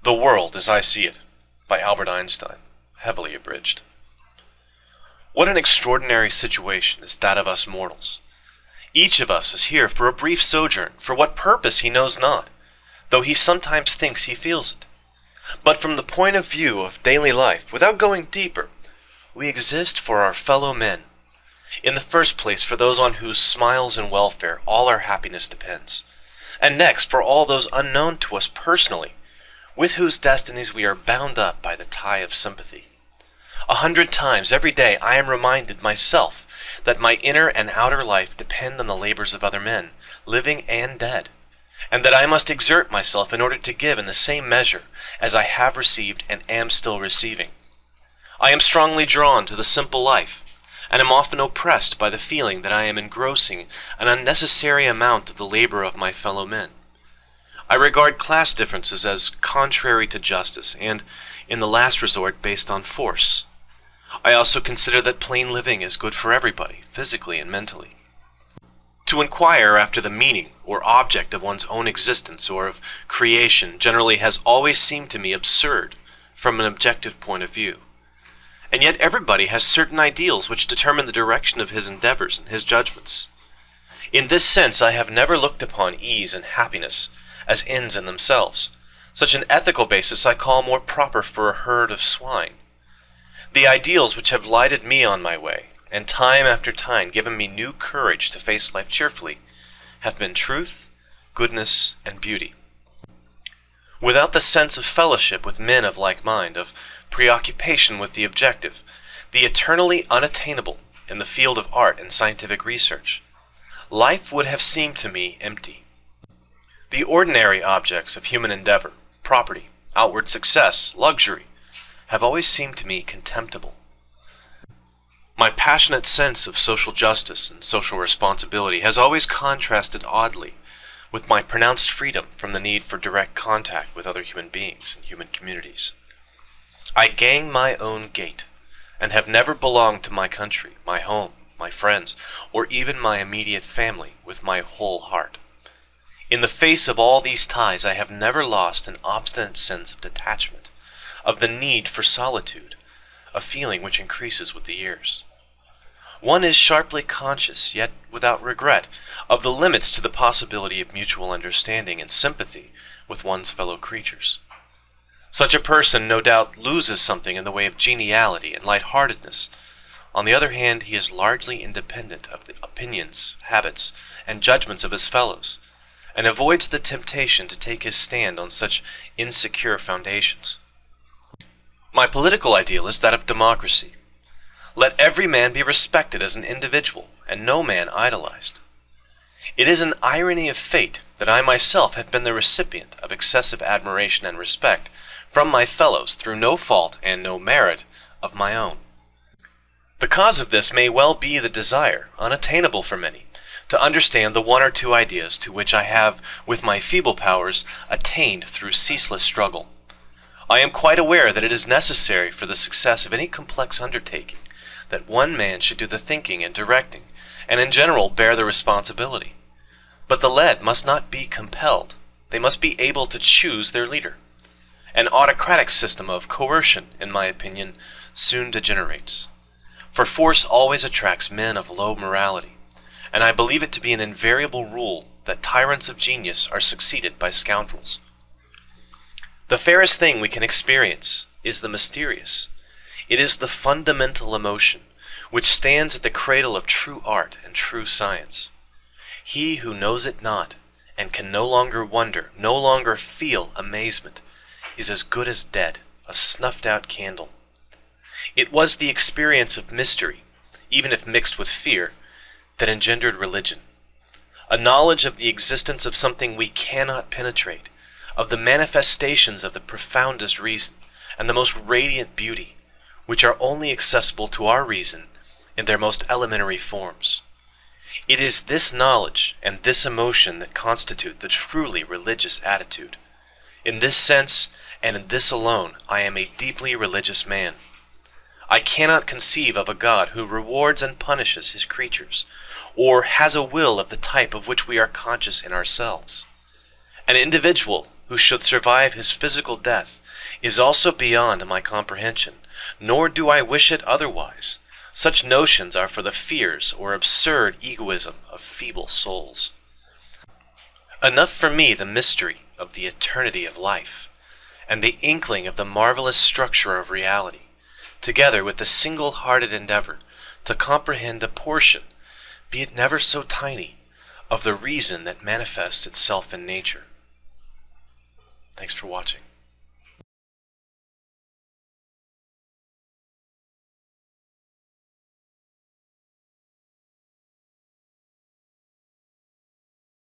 The World as I See It, by Albert Einstein, heavily abridged. What an extraordinary situation is that of us mortals. Each of us is here for a brief sojourn, for what purpose he knows not, though he sometimes thinks he feels it. But from the point of view of daily life, without going deeper, we exist for our fellow men. In the first place, for those on whose smiles and welfare all our happiness depends. And next, for all those unknown to us personally, with whose destinies we are bound up by the tie of sympathy. 100 times every day I am reminded myself that my inner and outer life depend on the labors of other men, living and dead, and that I must exert myself in order to give in the same measure as I have received and am still receiving. I am strongly drawn to the simple life, and am often oppressed by the feeling that I am engrossing an unnecessary amount of the labor of my fellow men. I regard class differences as contrary to justice and, in the last resort, based on force. I also consider that plain living is good for everybody, physically and mentally. To inquire after the meaning or object of one's own existence or of creation generally has always seemed to me absurd from an objective point of view. And yet everybody has certain ideals which determine the direction of his endeavors and his judgments. In this sense I have never looked upon ease and happiness as ends in themselves. Such an ethical basis I call more proper for a herd of swine. The ideals which have lighted me on my way, and time after time given me new courage to face life cheerfully, have been truth, goodness, and beauty. Without the sense of fellowship with men of like mind, of preoccupation with the objective, the eternally unattainable in the field of art and scientific research, life would have seemed to me empty. The ordinary objects of human endeavor, property, outward success, luxury, have always seemed to me contemptible. My passionate sense of social justice and social responsibility has always contrasted oddly with my pronounced freedom from the need for direct contact with other human beings and human communities. I gang my own gait, and have never belonged to my country, my home, my friends, or even my immediate family with my whole heart. In the face of all these ties, I have never lost an obstinate sense of detachment, of the need for solitude, a feeling which increases with the years. One is sharply conscious, yet without regret, of the limits to the possibility of mutual understanding and sympathy with one's fellow creatures. Such a person no doubt loses something in the way of geniality and light-heartedness. On the other hand, he is largely independent of the opinions, habits, and judgments of his fellows, and avoids the temptation to take his stand on such insecure foundations. My political ideal is that of democracy. Let every man be respected as an individual, and no man idolized. It is an irony of fate that I myself have been the recipient of excessive admiration and respect from my fellows through no fault and no merit of my own. The cause of this may well be the desire, unattainable for many, to understand the one or two ideas to which I have, with my feeble powers, attained through ceaseless struggle. I am quite aware that it is necessary for the success of any complex undertaking that one man should do the thinking and directing, and in general bear the responsibility. But the led must not be compelled. They must be able to choose their leader. An autocratic system of coercion, in my opinion, soon degenerates. For force always attracts men of low morality, and I believe it to be an invariable rule that tyrants of genius are succeeded by scoundrels. The fairest thing we can experience is the mysterious. It is the fundamental emotion which stands at the cradle of true art and true science. He who knows it not, and can no longer wonder, no longer feel amazement, is as good as dead, a snuffed-out candle. It was the experience of mystery, even if mixed with fear, that engendered religion. A knowledge of the existence of something we cannot penetrate, of the manifestations of the profoundest reason and the most radiant beauty, which are only accessible to our reason in their most elementary forms. It is this knowledge and this emotion that constitute the truly religious attitude. In this sense, and in this alone, I am a deeply religious man. I cannot conceive of a God who rewards and punishes his creatures, or has a will of the type of which we are conscious in ourselves. An individual who should survive his physical death, is also beyond my comprehension, nor do I wish it otherwise. Such notions are for the fears or absurd egoism of feeble souls. Enough for me the mystery of the eternity of life, and the inkling of the marvelous structure of reality, together with the single-hearted endeavor to comprehend a portion, be it never so tiny, of the reason that manifests itself in nature. Thanks for watching.